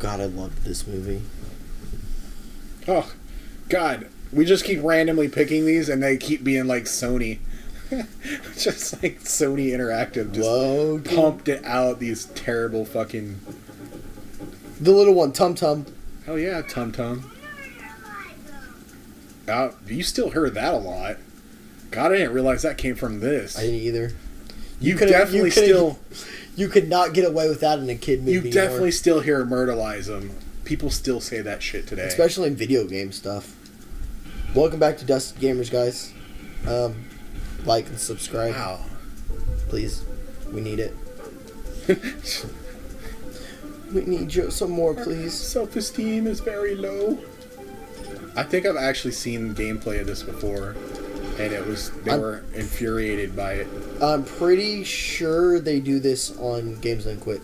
God, I loved this movie. Oh, God. We just keep randomly picking these, and they keep being like Sony. Just like Sony Interactive just pumped it out, these terrible fucking... The little one, Tum Tum. Hell yeah, Tum Tum. You still heard that a lot. God, I didn't realize that came from this. I didn't either. You definitely still... You could not get away with that in a kid movie. You definitely still hear Myrtleize them. People still say that shit today. Especially in video game stuff. Welcome back to Dusted Gamers, guys. Like and subscribe. Wow. Please. We need it. We need you some more, please. Self-esteem is very low. I think I've actually seen gameplay of this before, and they were infuriated by it. I'm pretty sure they do this on Games Done Quick.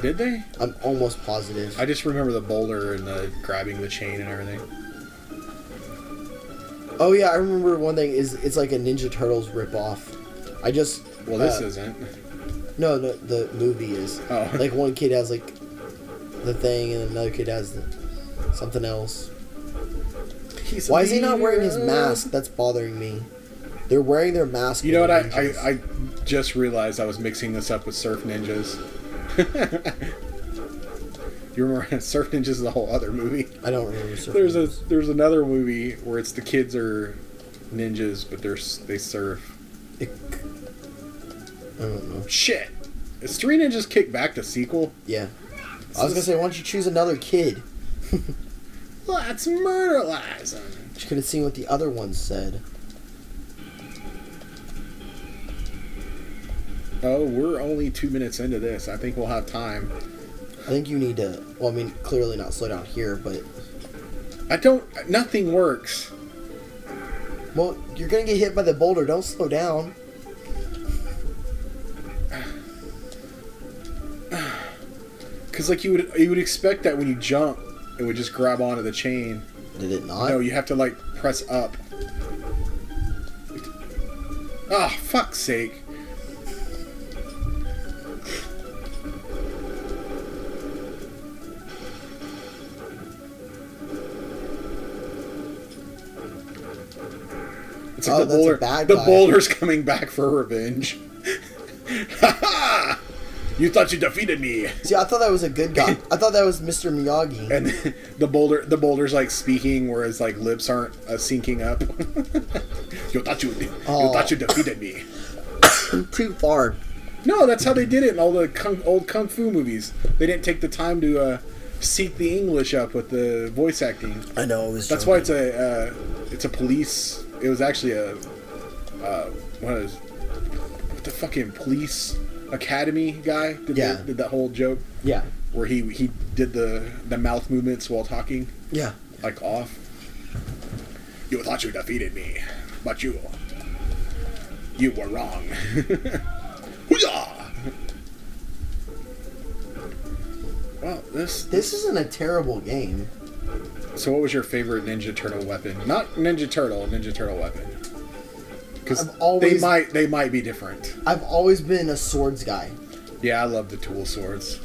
Did they? I'm almost positive. I just remember the boulder and the grabbing the chain and everything. Oh yeah, I remember one thing is it's like a Ninja Turtles ripoff. Well, this isn't. No, the movie is. Oh. Like one kid has like the thing, and another kid has something else. Why is he not wearing his mask? That's bothering me. They're wearing their mask. You know what? I just realized I was mixing this up with Surf Ninjas. You remember Surf Ninjas is a whole other movie? I don't remember Surf Ninjas. There's another movie where it's the kids are ninjas, but they surf. I don't know. Shit! Is Three Ninjas Kick Back the sequel? Yeah. I was gonna say, why don't you choose another kid? Let's Myrtleize them. You could have seen what the other ones said. Oh, we're only 2 minutes into this. I think we'll have time. I think you need to... Well, I mean, clearly not slow down here, but... Nothing works. Well, you're gonna get hit by the boulder. Don't slow down. Because, like, you would expect that when you jump, it would just grab onto the chain. Did it not? No, you have to, like, press up. Ah, fuck's sake. It's like the boulder's coming back for revenge. Ha ha! You thought you defeated me. See, I thought that was a good guy. I thought that was Mr. Miyagi. And the boulder's like speaking, where his like lips aren't syncing up. You thought you defeated me. Too far. No, that's how they did it in all the old kung fu movies. They didn't take the time to sync the English up with the voice acting. I know. That's why it's a police. It was actually what the fucking police academy guy did that whole joke. Yeah. Where he did the mouth movements while talking. Yeah. Like off. You thought you defeated me, but you were wrong. Hoo-yah! Well, this isn't a terrible game. So what was your favorite Ninja Turtle weapon? Not Ninja Turtle weapon. Because they might be different. I've always been a swords guy. Yeah, I love the tool swords.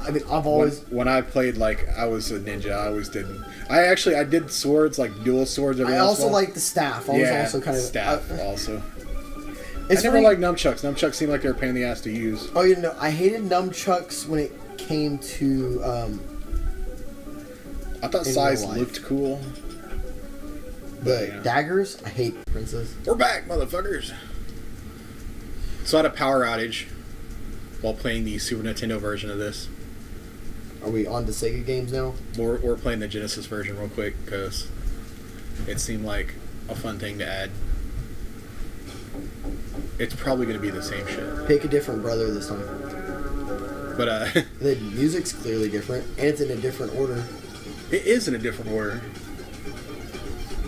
I mean, I've always... When I played, like, I was a ninja, I always did... I did swords, like, dual swords every once in a while. I also like the staff. I was also kind of... staff, also. I never liked nunchucks. Nunchucks seemed like they were a pain in the ass to use. Oh, you know, I hated nunchucks when it came to... I thought size looked cool. But daggers? I hate Princess. We're back, motherfuckers. So I had a power outage while playing the Super Nintendo version of this. Are we on to Sega games now? We're playing the Genesis version real quick because it seemed like a fun thing to add. It's probably going to be the same shit. Pick a different brother this time. But the music's clearly different, and it's in a different order. It is in a different order.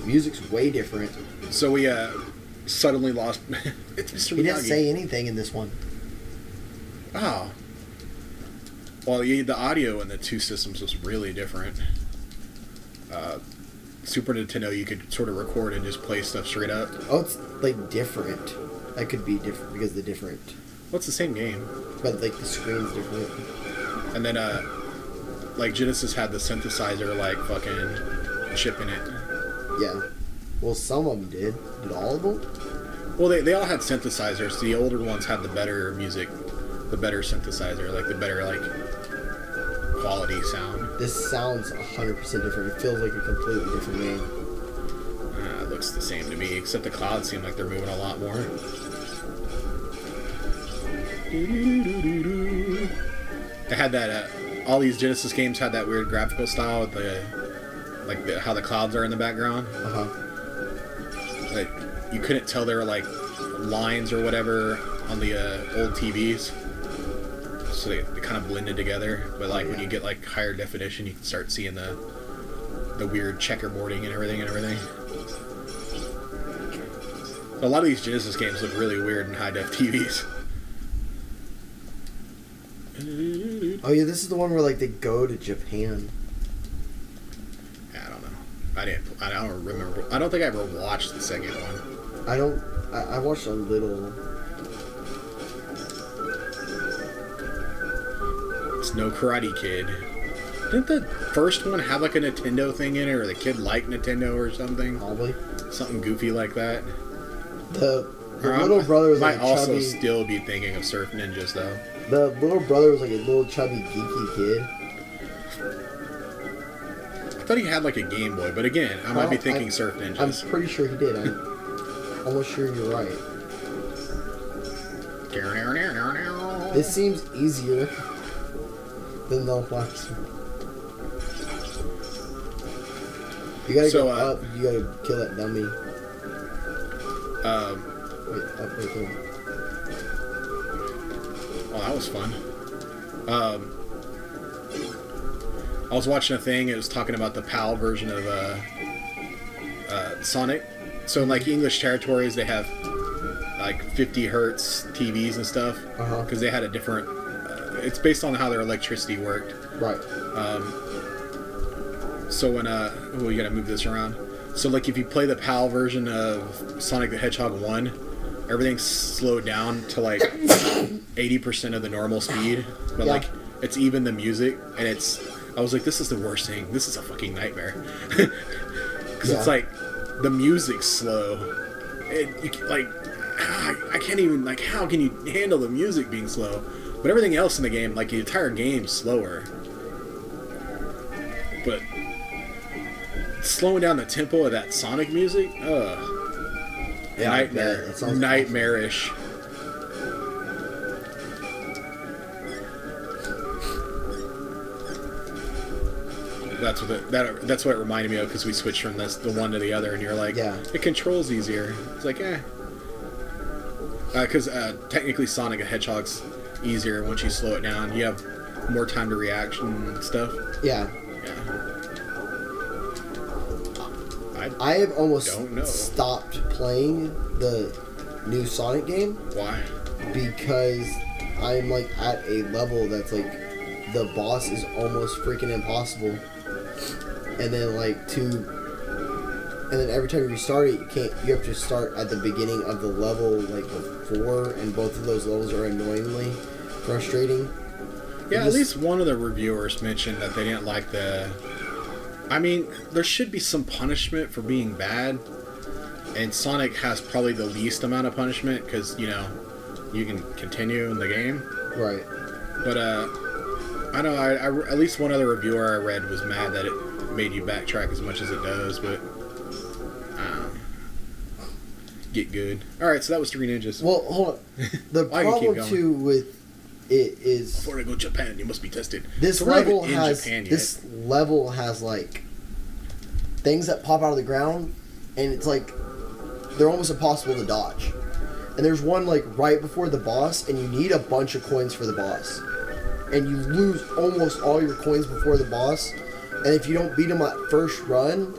Music's way different. So we suddenly lost... It's Mr. Miyagi. He didn't say anything in this one. Oh. Well, the audio in the two systems was really different. Super Nintendo, you could sort of record and just play stuff straight up. Oh, it's like different. That could be different because the different. Well, it's the same game. But like the screen's different. And then like Genesis had the synthesizer like fucking chip in it. Yeah. Well, some of them did. Did all of them? Well, they all had synthesizers. The older ones had the better music, the better synthesizer, like the better like quality sound. This sounds 100% different. It feels like a completely different game. It looks the same to me, except the clouds seem like they're moving a lot more. They had that. All these Genesis games had that weird graphical style with how the clouds are in the background. Like you couldn't tell there were like lines or whatever on the old TVs, so they kind of blended together. But like when you get like higher definition, you can start seeing the weird checkerboarding and everything. A lot of these Genesis games look really weird in high def TVs. Oh yeah, this is the one where like they go to Japan. I don't know. I don't remember. I don't think I ever watched the second one. I watched a little. It's no Karate Kid. Didn't the first one have like a Nintendo thing in it, or the kid liked Nintendo or something? Probably. Something goofy like that. The little brother was like might also chubby. Still be thinking of Surf Ninjas though. The little brother was like a little chubby geeky kid. I thought he had like a Game Boy, but again, I might be thinking Surf Ninjas. I'm pretty sure he did. I'm almost sure you're right. This seems easier than the last one. You gotta go up. You gotta kill that dummy. Wait, up right there. Oh, that was fun. I was watching a thing. It was talking about the PAL version of Sonic. So in like English territories, they have like 50 hertz TVs and stuff because they had a different. It's based on how their electricity worked. Right. So when you gotta move this around. So like if you play the PAL version of Sonic the Hedgehog 1, everything's slowed down to like 80% of the normal speed, but like it's even the music, and I was like, this is the worst thing. This is a fucking nightmare. Because it's like the music's slow. I can't even like. How can you handle the music being slow? But everything else in the game, like the entire game's slower. But slowing down the tempo of that Sonic music, nightmarish. That's what it reminded me of, because we switched from the one to the other, and you're like, it controls easier. It's like, because technically Sonic the Hedgehog's easier once you slow it down. You have more time to reaction and stuff. Yeah. I have almost stopped playing the new Sonic game. Why? Because I'm like at a level that's like the boss is almost freaking impossible. And then every time you restart it, you have to start at the beginning of the level like before, and both of those levels are annoyingly frustrating. Yeah, at least one of the reviewers mentioned that they didn't like I mean, there should be some punishment for being bad, and Sonic has probably the least amount of punishment because, you can continue in the game. Right. But, I know, at least one other reviewer I read was mad that it made you backtrack as much as it does, but, get good. Alright, so that was Three Ninjas. Well, hold on. The problem, too, with it is... Before I go to Japan, you must be tested. This level has, like, things that pop out of the ground, and it's like, they're almost impossible to dodge. And there's one, like, right before the boss, and you need a bunch of coins for the boss. And you lose almost all your coins before the boss. And if you don't beat him at first run,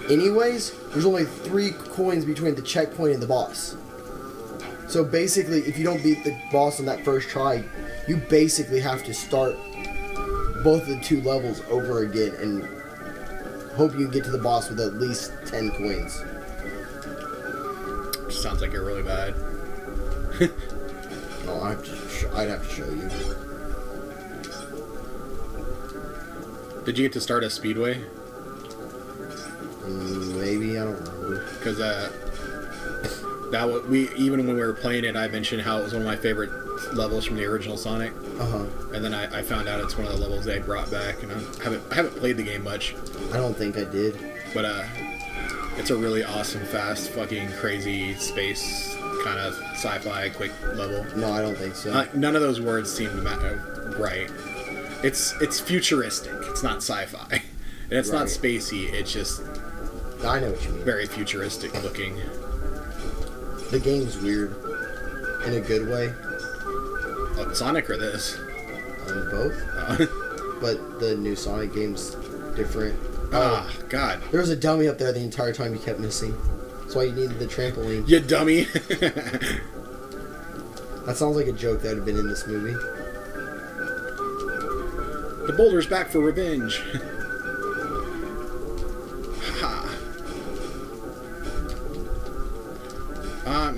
anyways, there's only 3 coins between the checkpoint and the boss. So basically, if you don't beat the boss on that first try, you basically have to start both of the 2 levels over again and hope you get to the boss with at least 10 coins. Sounds like you're really bad. Oh, I'd have to show you. Did you get to start a speedway? Maybe, I don't remember. Because even when we were playing it, I mentioned how it was one of my favorite levels from the original Sonic. And then I found out it's one of the levels they brought back, and I haven't played the game much. I don't think I did. But it's a really awesome, fast, fucking crazy space kind of sci-fi quick level. No, I don't think so. None of those words seem to matter right. It's futuristic. It's not sci-fi. And it's not spacey. It's just... I know what you mean. Very futuristic looking. The game's weird. In a good way. Oh, Sonic or this? Both. But the new Sonic game's different. God. There was a dummy up there the entire time you kept missing. That's why you needed the trampoline. You dummy. That sounds like a joke that would have been in this movie. The boulder's back for revenge.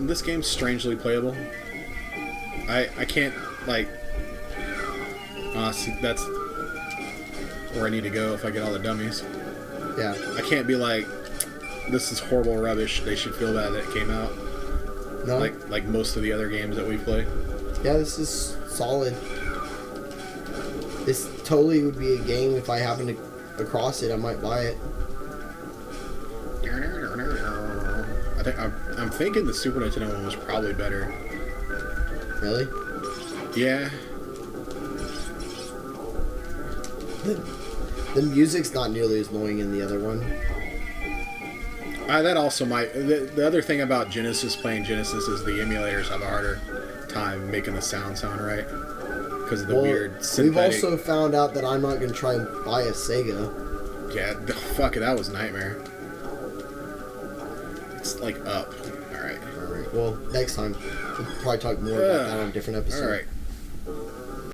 This game's strangely playable. I can't, like... see, that's where I need to go if I get all the dummies. Yeah. I can't be like, this is horrible rubbish, they should feel bad that it came out. No. Like most of the other games that we play. Yeah, this is solid. This totally would be a game if I happened to across it, I might buy it. I'm thinking the Super Nintendo one was probably better. Really? Yeah. The music's not nearly as annoying in the other one. That also might... The other thing about Genesis, playing Genesis, is the emulators have a harder time making the sound right. Because of the weird synthetic... We've also found out that I'm not going to try and buy a Sega. Yeah, fuck it, that was a nightmare. It's like up. Alright. Well, next time. We'll probably talk more about that on a different episode. Alright.